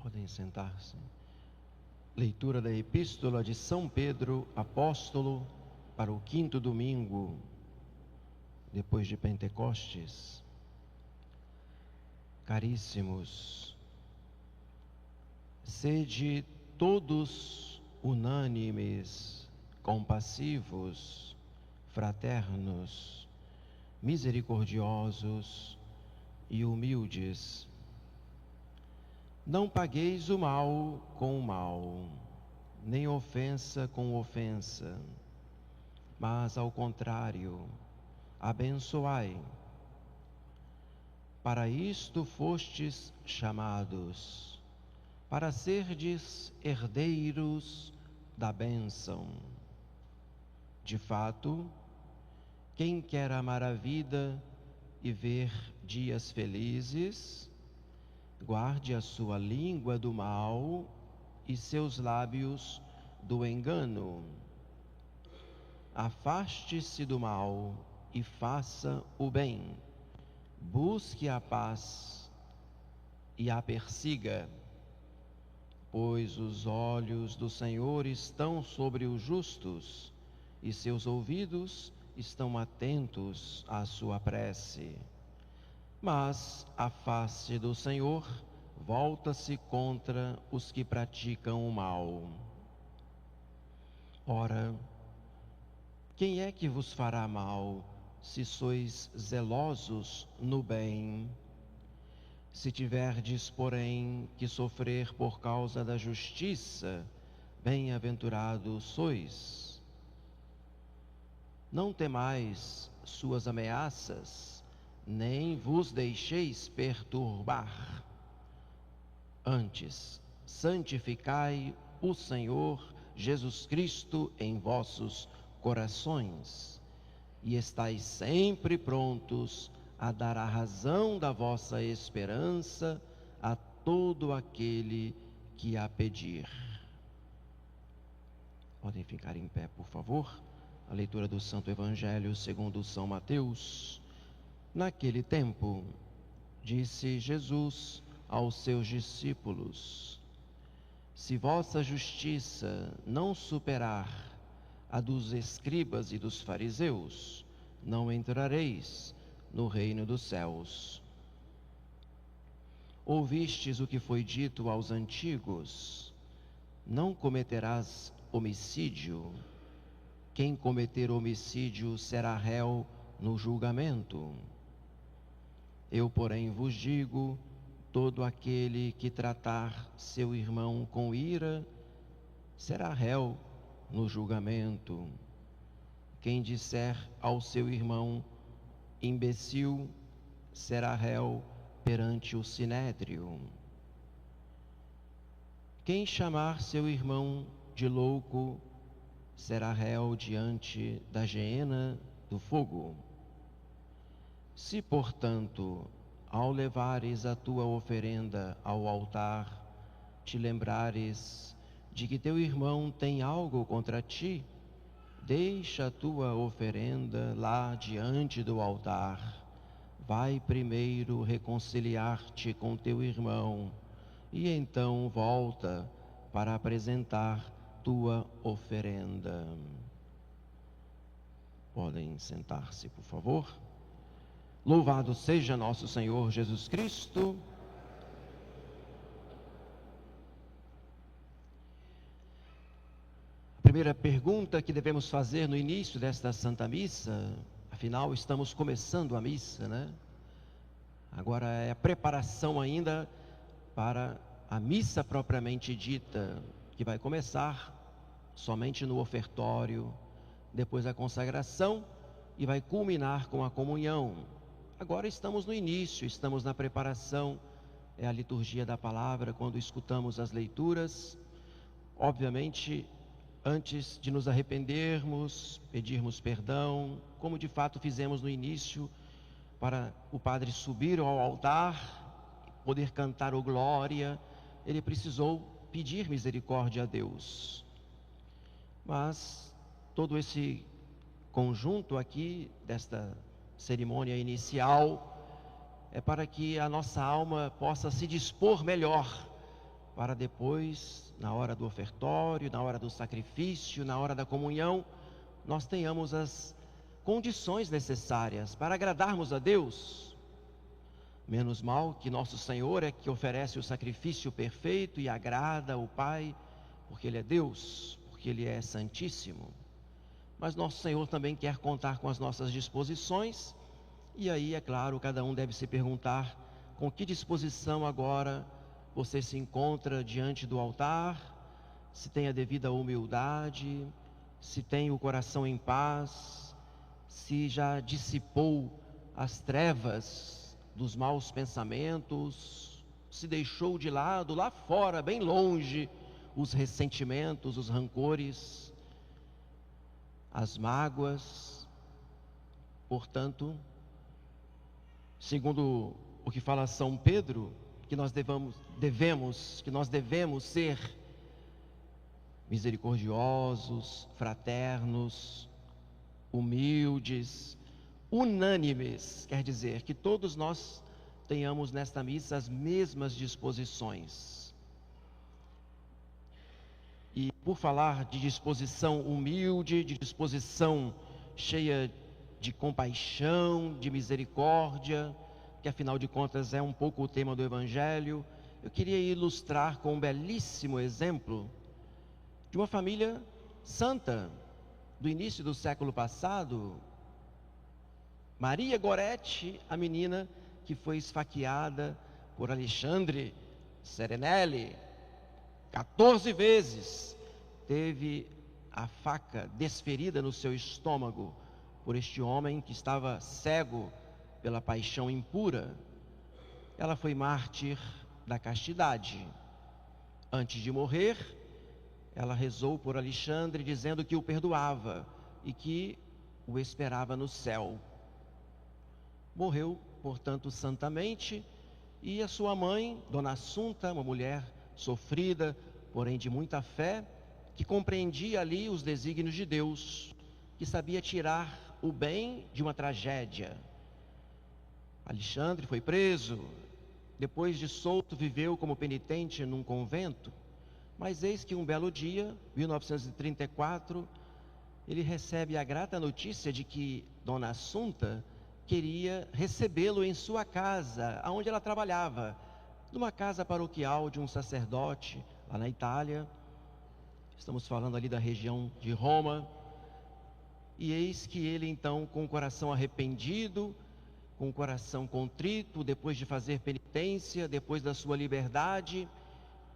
Podem sentar-se. Leitura da Epístola de São Pedro, apóstolo, para o 5º domingo, depois de Pentecostes. Caríssimos, sede todos unânimes, compassivos, fraternos, misericordiosos e humildes. Não pagueis o mal com o mal, nem ofensa com ofensa, mas, ao contrário, abençoai. Para isto fostes chamados, para serdes herdeiros da bênção. De fato, quem quer amar a vida e ver dias felizes, guarde a sua língua do mal e seus lábios do engano. Afaste-se do mal e faça o bem. Busque a paz e a persiga, pois os olhos do Senhor estão sobre os justos e seus ouvidos estão atentos à sua prece. Mas a face do Senhor volta-se contra os que praticam o mal. Ora, quem é que vos fará mal, se sois zelosos no bem? Se tiverdes, porém, que sofrer por causa da justiça, bem-aventurados sois. Não temais suas ameaças, nem vos deixeis perturbar. Antes, santificai o Senhor Jesus Cristo em vossos corações, e estais sempre prontos a dar a razão da vossa esperança a todo aquele que a pedir. Podem ficar em pé, por favor. A leitura do Santo Evangelho segundo São Mateus. Naquele tempo, disse Jesus aos seus discípulos: se vossa justiça não superar a dos escribas e dos fariseus, não entrareis no reino dos céus. Ouvistes o que foi dito aos antigos: não cometerás homicídio. Quem cometer homicídio será réu no julgamento. Eu, porém, vos digo: todo aquele que tratar seu irmão com ira será réu no julgamento. Quem disser ao seu irmão imbecil será réu perante o sinédrio. Quem chamar seu irmão de louco será réu diante da geena do fogo. Se, portanto, ao levares a tua oferenda ao altar, te lembrares de que teu irmão tem algo contra ti, deixa a tua oferenda lá diante do altar. Vai primeiro reconciliar-te com teu irmão e então volta para apresentar tua oferenda. Podem sentar-se, por favor. Louvado seja nosso Senhor Jesus Cristo. A primeira pergunta que devemos fazer no início desta Santa Missa, afinal estamos começando a missa, né? Agora é a preparação ainda para a missa propriamente dita, que vai começar somente no ofertório, depois a consagração e vai culminar com a comunhão. Agora estamos no início, estamos na preparação, é a liturgia da palavra, quando escutamos as leituras. Obviamente, antes de nos arrependermos, pedirmos perdão, como de fato fizemos no início, para o padre subir ao altar, poder cantar o Glória, ele precisou pedir misericórdia a Deus. Mas todo esse conjunto aqui, desta cerimônia inicial, é para que a nossa alma possa se dispor melhor para depois, na hora do ofertório, na hora do sacrifício, na hora da comunhão, nós tenhamos as condições necessárias para agradarmos a Deus. Menos mal que nosso Senhor é que oferece o sacrifício perfeito e agrada o Pai, porque Ele é Deus, porque Ele é santíssimo. Mas nosso Senhor também quer contar com as nossas disposições, e aí, é claro, cada um deve se perguntar com que disposição agora você se encontra diante do altar, se tem a devida humildade, se tem o coração em paz, se já dissipou as trevas dos maus pensamentos, se deixou de lado, lá fora, bem longe, os ressentimentos, os rancores, as mágoas. Portanto, segundo o que fala São Pedro, que nós devemos ser misericordiosos, fraternos, humildes, unânimes, quer dizer que todos nós tenhamos nesta missa as mesmas disposições. E por falar de disposição humilde, de disposição cheia de compaixão, de misericórdia, que afinal de contas é um pouco o tema do Evangelho, eu queria ilustrar com um belíssimo exemplo de uma família santa do início do século passado, Maria Goretti, a menina que foi esfaqueada por Alexandre Serenelli 14 vezes, teve a faca desferida no seu estômago por este homem que estava cego pela paixão impura. Ela foi mártir da castidade. Antes de morrer, ela rezou por Alexandre, dizendo que o perdoava e que o esperava no céu. Morreu, portanto, santamente, e a sua mãe, Dona Assunta, uma mulher sofrida, porém de muita fé, que compreendia ali os desígnios de Deus, que sabia tirar o bem de uma tragédia. Alexandre foi preso, depois de solto viveu como penitente num convento, mas eis que um belo dia, 1934, ele recebe a grata notícia de que Dona Assunta queria recebê-lo em sua casa, onde ela trabalhava, numa casa paroquial de um sacerdote lá na Itália. Estamos falando ali da região de Roma. E eis que ele então, com o coração arrependido, com o coração contrito, depois de fazer penitência, depois da sua liberdade,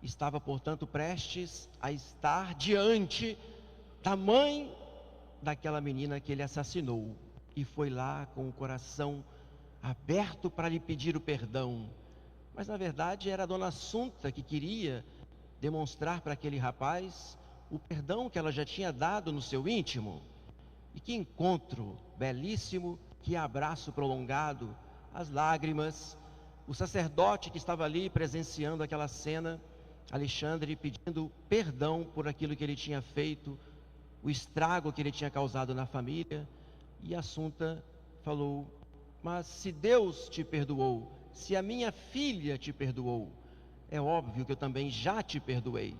estava, portanto, prestes a estar diante da mãe daquela menina que ele assassinou. E foi lá com o coração aberto para lhe pedir o perdão. Mas, na verdade, era a Dona Assunta que queria demonstrar para aquele rapaz o perdão que ela já tinha dado no seu íntimo. E que encontro belíssimo, que abraço prolongado, as lágrimas, o sacerdote que estava ali presenciando aquela cena, Alexandre pedindo perdão por aquilo que ele tinha feito, o estrago que ele tinha causado na família. E Assunta falou: mas se Deus te perdoou, se a minha filha te perdoou, é óbvio que eu também já te perdoei.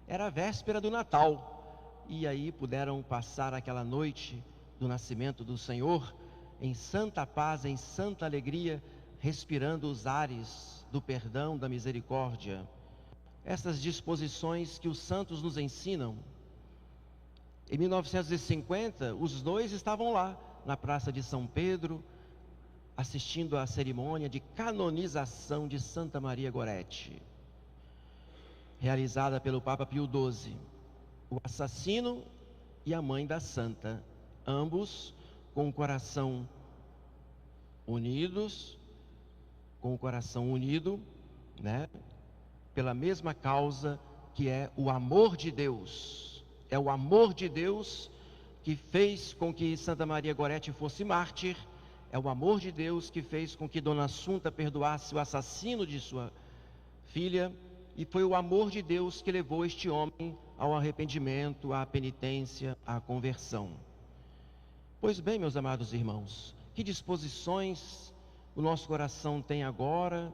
Era a véspera do Natal. E aí puderam passar aquela noite do nascimento do Senhor em santa paz, em santa alegria, respirando os ares do perdão, da misericórdia. Essas disposições que os santos nos ensinam. Em 1950, os dois estavam lá, na Praça de São Pedro, assistindo à cerimônia de canonização de Santa Maria Goretti, realizada pelo Papa Pio XII. O assassino e a mãe da santa, ambos com o coração unidos, com o coração unido, né, pela mesma causa, que é o amor de Deus. É o amor de Deus que fez com que Santa Maria Goretti fosse mártir. É o amor de Deus que fez com que Dona Assunta perdoasse o assassino de sua filha. E foi o amor de Deus que levou este homem ao arrependimento, à penitência, à conversão. Pois bem, meus amados irmãos, que disposições o nosso coração tem agora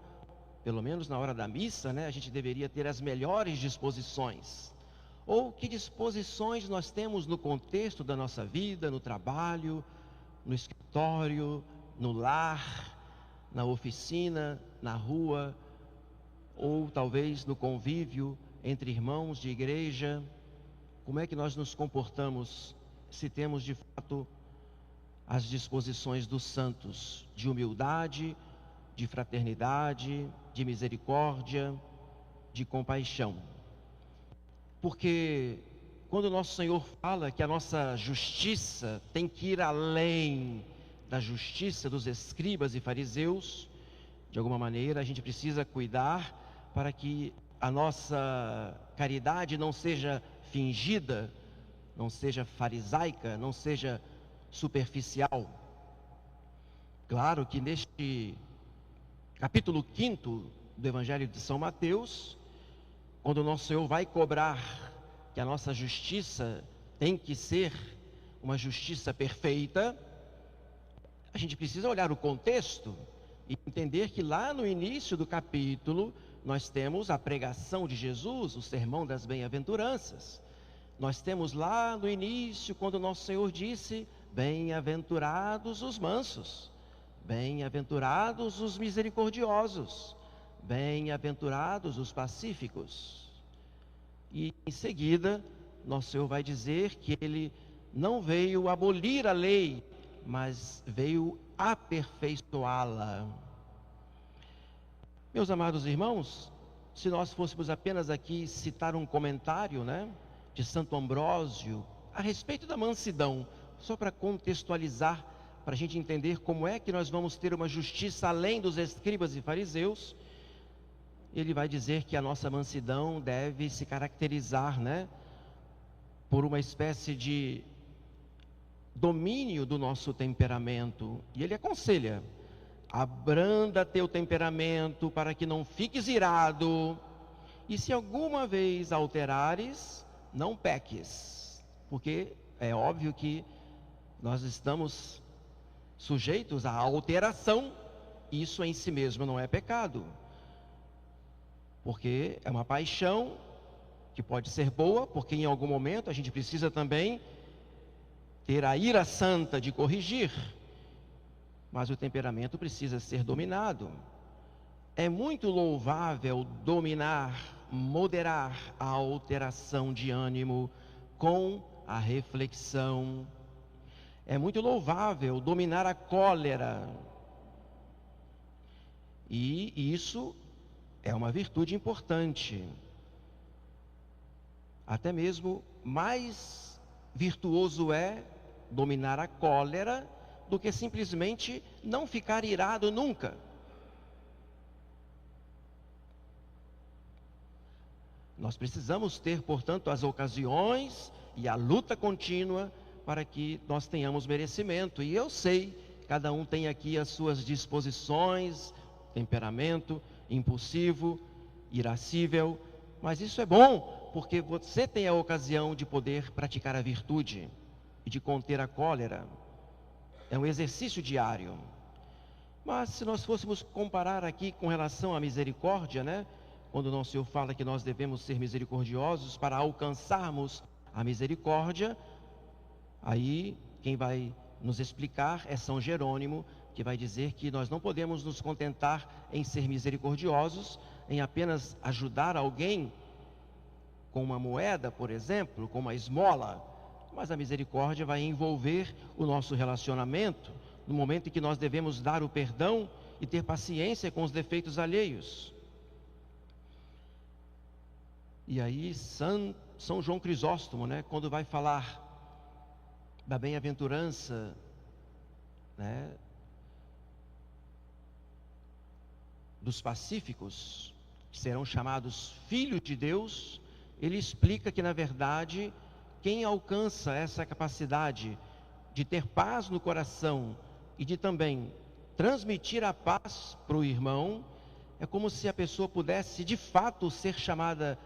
pelo menos na hora da missa, né, a gente deveria ter as melhores disposições. Ou que disposições nós temos no contexto da nossa vida, no trabalho, no escritório, no lar, na oficina, na rua, ou talvez no convívio entre irmãos de igreja. Como é que nós nos comportamos se temos de fato as disposições dos santos de humildade, de fraternidade, de misericórdia, de compaixão? Porque quando o nosso Senhor fala que a nossa justiça tem que ir além da justiça dos escribas e fariseus, de alguma maneira a gente precisa cuidar para que a nossa caridade não seja fingida, não seja farisaica, não seja superficial. Claro que neste capítulo 5º do Evangelho de São Mateus, quando o nosso Senhor vai cobrar que a nossa justiça tem que ser uma justiça perfeita, a gente precisa olhar o contexto e entender que lá no início do capítulo nós temos a pregação de Jesus, o sermão das bem-aventuranças. Nós temos lá no início, quando o nosso Senhor disse: bem-aventurados os mansos, bem-aventurados os misericordiosos, bem-aventurados os pacíficos. E em seguida, nosso Senhor vai dizer que Ele não veio abolir a lei, mas veio aperfeiçoá-la. Meus amados irmãos, se nós fôssemos apenas aqui citar um comentário, de Santo Ambrósio, a respeito da mansidão, só para contextualizar, para a gente entender como é que nós vamos ter uma justiça além dos escribas e fariseus, ele vai dizer que a nossa mansidão deve se caracterizar, por uma espécie de domínio do nosso temperamento. E ele aconselha: abranda teu temperamento para que não fiques irado, e se alguma vez alterares, não peques. Porque é óbvio que nós estamos sujeitos à alteração. Isso em si mesmo não é pecado, porque é uma paixão que pode ser boa, porque em algum momento a gente precisa também ter a ira santa de corrigir, mas o temperamento precisa ser dominado. É muito louvável dominar, moderar a alteração de ânimo com a reflexão. É muito louvável dominar a cólera, e isso é uma virtude importante. Até mesmo mais virtuoso é dominar a cólera do que simplesmente não ficar irado nunca. Nós precisamos ter, portanto, as ocasiões e a luta contínua para que nós tenhamos merecimento. E eu sei, cada um tem aqui as suas disposições, temperamento impulsivo, irascível, mas isso é bom, porque você tem a ocasião de poder praticar a virtude e de conter a cólera. É um exercício diário. Mas se nós fôssemos comparar aqui com relação à misericórdia, quando o nosso Senhor fala que nós devemos ser misericordiosos para alcançarmos a misericórdia, aí quem vai nos explicar é São Jerônimo, que vai dizer que nós não podemos nos contentar em ser misericordiosos, em apenas ajudar alguém com uma moeda, por exemplo, com uma esmola, mas a misericórdia vai envolver o nosso relacionamento, no momento em que nós devemos dar o perdão e ter paciência com os defeitos alheios. E aí São João Crisóstomo, quando vai falar da bem-aventurança, dos pacíficos, que serão chamados filhos de Deus, ele explica que, na verdade, quem alcança essa capacidade de ter paz no coração e de também transmitir a paz para o irmão, é como se a pessoa pudesse, de fato, ser chamada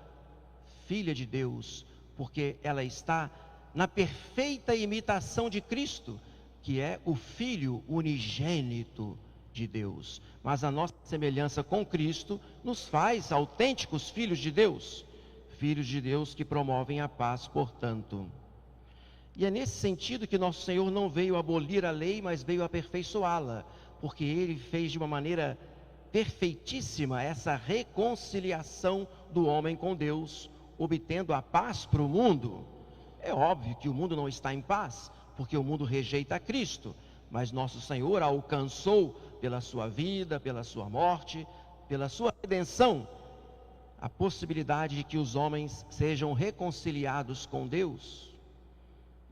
filha de Deus, porque ela está na perfeita imitação de Cristo, que é o Filho unigênito de Deus. Mas a nossa semelhança com Cristo nos faz autênticos filhos de Deus que promovem a paz, portanto. E é nesse sentido que nosso Senhor não veio abolir a lei, mas veio aperfeiçoá-la, porque Ele fez de uma maneira perfeitíssima essa reconciliação do homem com Deus, obtendo a paz para o mundo. É óbvio que o mundo não está em paz, porque o mundo rejeita Cristo, mas nosso Senhor alcançou pela sua vida, pela sua morte, pela sua redenção, a possibilidade de que os homens sejam reconciliados com Deus.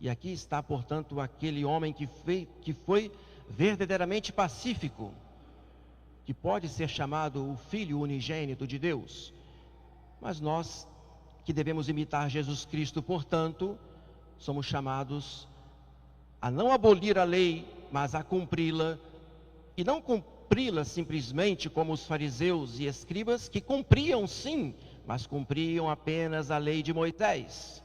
E aqui está, portanto, aquele homem que foi verdadeiramente pacífico, que pode ser chamado o Filho unigênito de Deus. Mas nós, que devemos imitar Jesus Cristo, portanto, somos chamados a não abolir a lei, mas a cumpri-la, e não cumpri-la simplesmente como os fariseus e escribas, que cumpriam sim, mas cumpriam apenas a lei de Moisés,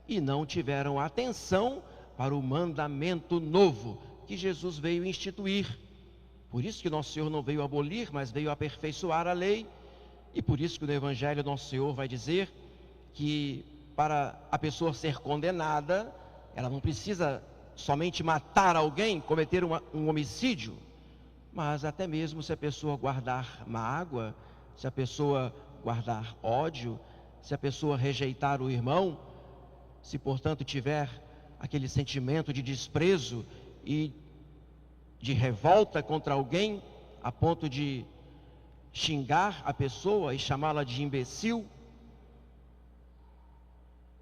e não tiveram atenção para o mandamento novo que Jesus veio instituir. Por isso que nosso Senhor não veio abolir, mas veio aperfeiçoar a lei, e por isso que no Evangelho nosso Senhor vai dizer que para a pessoa ser condenada, ela não precisa somente matar alguém, cometer um homicídio, mas até mesmo se a pessoa guardar mágoa, se a pessoa guardar ódio, se a pessoa rejeitar o irmão, se portanto tiver aquele sentimento de desprezo e de revolta contra alguém, a ponto de xingar a pessoa e chamá-la de imbecil.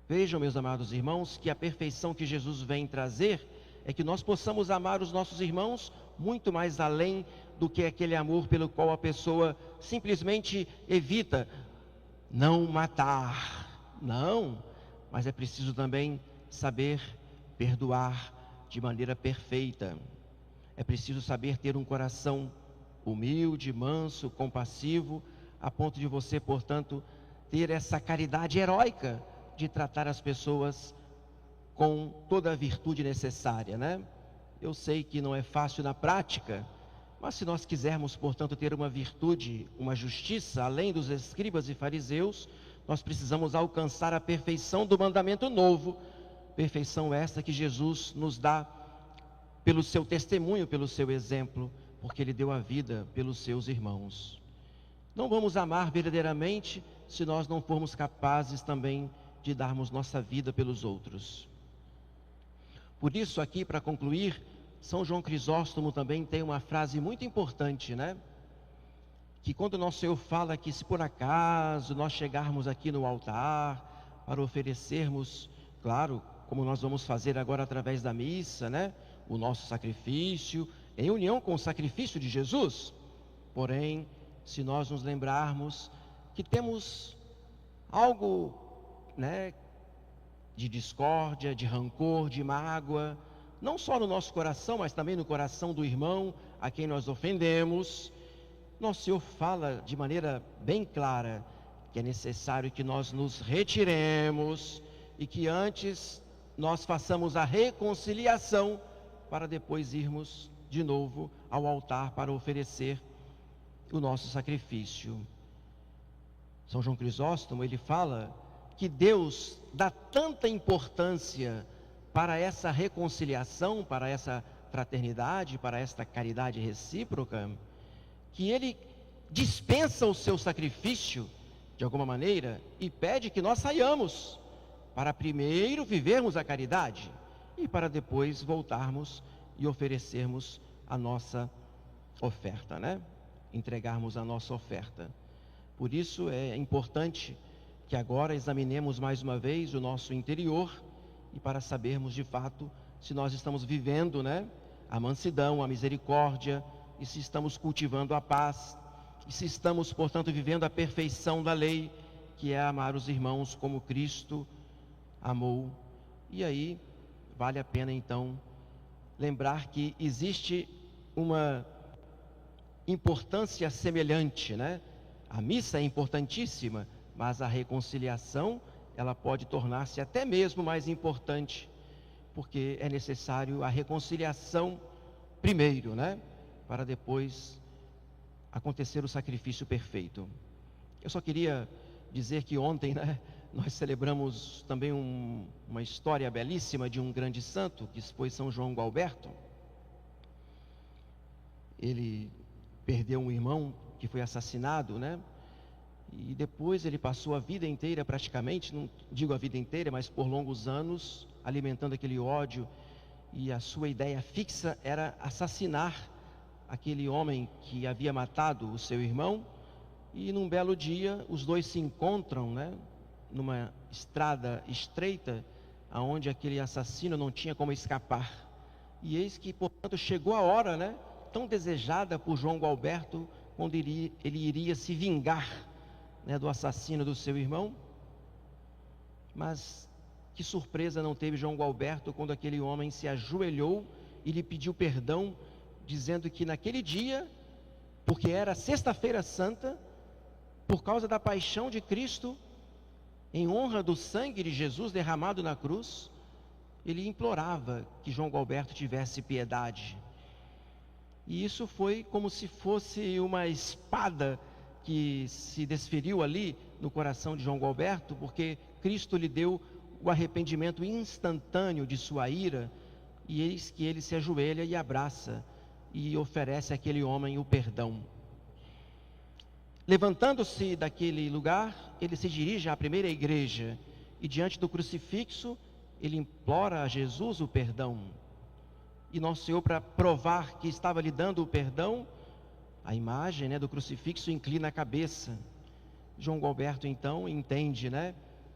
Vejam, meus amados irmãos, que a perfeição que Jesus vem trazer é que nós possamos amar os nossos irmãos muito mais além do que aquele amor pelo qual a pessoa simplesmente evita não matar. Não, mas é preciso também saber perdoar de maneira perfeita. É preciso saber ter um coração humilde, manso, compassivo, a ponto de você, portanto, ter essa caridade heróica de tratar as pessoas com toda a virtude necessária, né? Eu sei que não é fácil na prática, mas se nós quisermos, portanto, ter uma virtude, uma justiça, além dos escribas e fariseus, nós precisamos alcançar a perfeição do mandamento novo, perfeição esta que Jesus nos dá pelo seu testemunho, pelo seu exemplo, porque Ele deu a vida pelos seus irmãos. Não vamos amar verdadeiramente se nós não formos capazes também de darmos nossa vida pelos outros. Por isso aqui, para concluir, São João Crisóstomo também tem uma frase muito importante, né? Que quando nosso Senhor fala que se por acaso nós chegarmos aqui no altar para oferecermos, claro, como nós vamos fazer agora através da missa, né? O nosso sacrifício, em união com o sacrifício de Jesus. Porém, se nós nos lembrarmos que temos algo, né, de discórdia, de rancor, de mágoa, não só no nosso coração, mas também no coração do irmão a quem nós ofendemos, nosso Senhor fala de maneira bem clara que é necessário que nós nos retiremos e que antes nós façamos a reconciliação para depois irmos de novo ao altar para oferecer o nosso sacrifício. São João Crisóstomo, ele fala que Deus dá tanta importância para essa reconciliação, para essa fraternidade, para esta caridade recíproca, que Ele dispensa o seu sacrifício, de alguma maneira, e pede que nós saiamos, para primeiro vivermos a caridade, e para depois voltarmos e oferecermos a nossa oferta, né? Entregarmos a nossa oferta. Por isso é importante que agora examinemos mais uma vez o nosso interior e para sabermos de fato se nós estamos vivendo, né, a mansidão, a misericórdia, e se estamos cultivando a paz, e se estamos, portanto, vivendo a perfeição da lei, que é amar os irmãos como Cristo amou. E aí vale a pena então lembrar que existe uma importância semelhante, né? A missa é importantíssima, mas a reconciliação, ela pode tornar-se até mesmo mais importante, porque é necessário a reconciliação primeiro, né? para depois acontecer o sacrifício perfeito. Eu só queria dizer que ontem, nós celebramos também uma história belíssima de um grande santo, que foi São João Gualberto. Ele perdeu um irmão que foi assassinado, e depois ele passou a vida inteira praticamente, não digo a vida inteira, mas por longos anos, alimentando aquele ódio, e a sua ideia fixa era assassinar aquele homem que havia matado o seu irmão. E num belo dia, os dois se encontram, numa estrada estreita, aonde aquele assassino não tinha como escapar. E eis que, portanto, chegou a hora, tão desejada por João Gualberto, quando ele iria se vingar, do assassino do seu irmão. Mas que surpresa não teve João Gualberto quando aquele homem se ajoelhou e lhe pediu perdão, dizendo que naquele dia, porque era Sexta-feira Santa, por causa da paixão de Cristo, em honra do sangue de Jesus derramado na cruz, ele implorava que João Gualberto tivesse piedade. E isso foi como se fosse uma espada que se desferiu ali no coração de João Gualberto, porque Cristo lhe deu o arrependimento instantâneo de sua ira, e eis que ele se ajoelha e abraça e oferece àquele homem o perdão. Levantando-se daquele lugar, ele se dirige à primeira igreja e diante do crucifixo, ele implora a Jesus o perdão. E Nosso Senhor, para provar que estava lhe dando o perdão, a imagem do crucifixo inclina a cabeça. João Gualberto então entende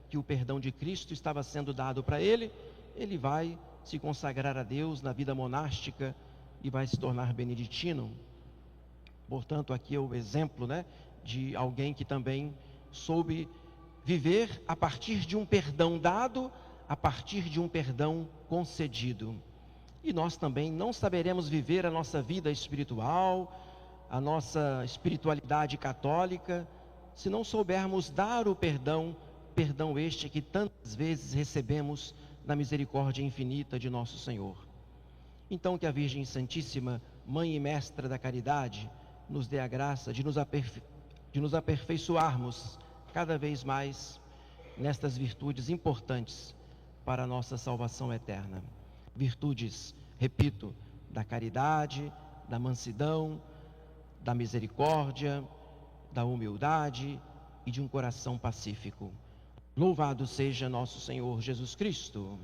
que o perdão de Cristo estava sendo dado para ele. Ele vai se consagrar a Deus na vida monástica e vai se tornar beneditino. Portanto, aqui é o exemplo de alguém que também soube viver a partir de um perdão dado, a partir de um perdão concedido. E nós também não saberemos viver a nossa vida espiritual, a nossa espiritualidade católica, se não soubermos dar o perdão este que tantas vezes recebemos na misericórdia infinita de nosso Senhor. Então, que a Virgem Santíssima, Mãe e Mestra da Caridade, nos dê a graça de nos aperfeiçoarmos cada vez mais nestas virtudes importantes para a nossa salvação eterna. Virtudes, repito, da caridade, da mansidão, da misericórdia, da humildade e de um coração pacífico. Louvado seja nosso Senhor Jesus Cristo.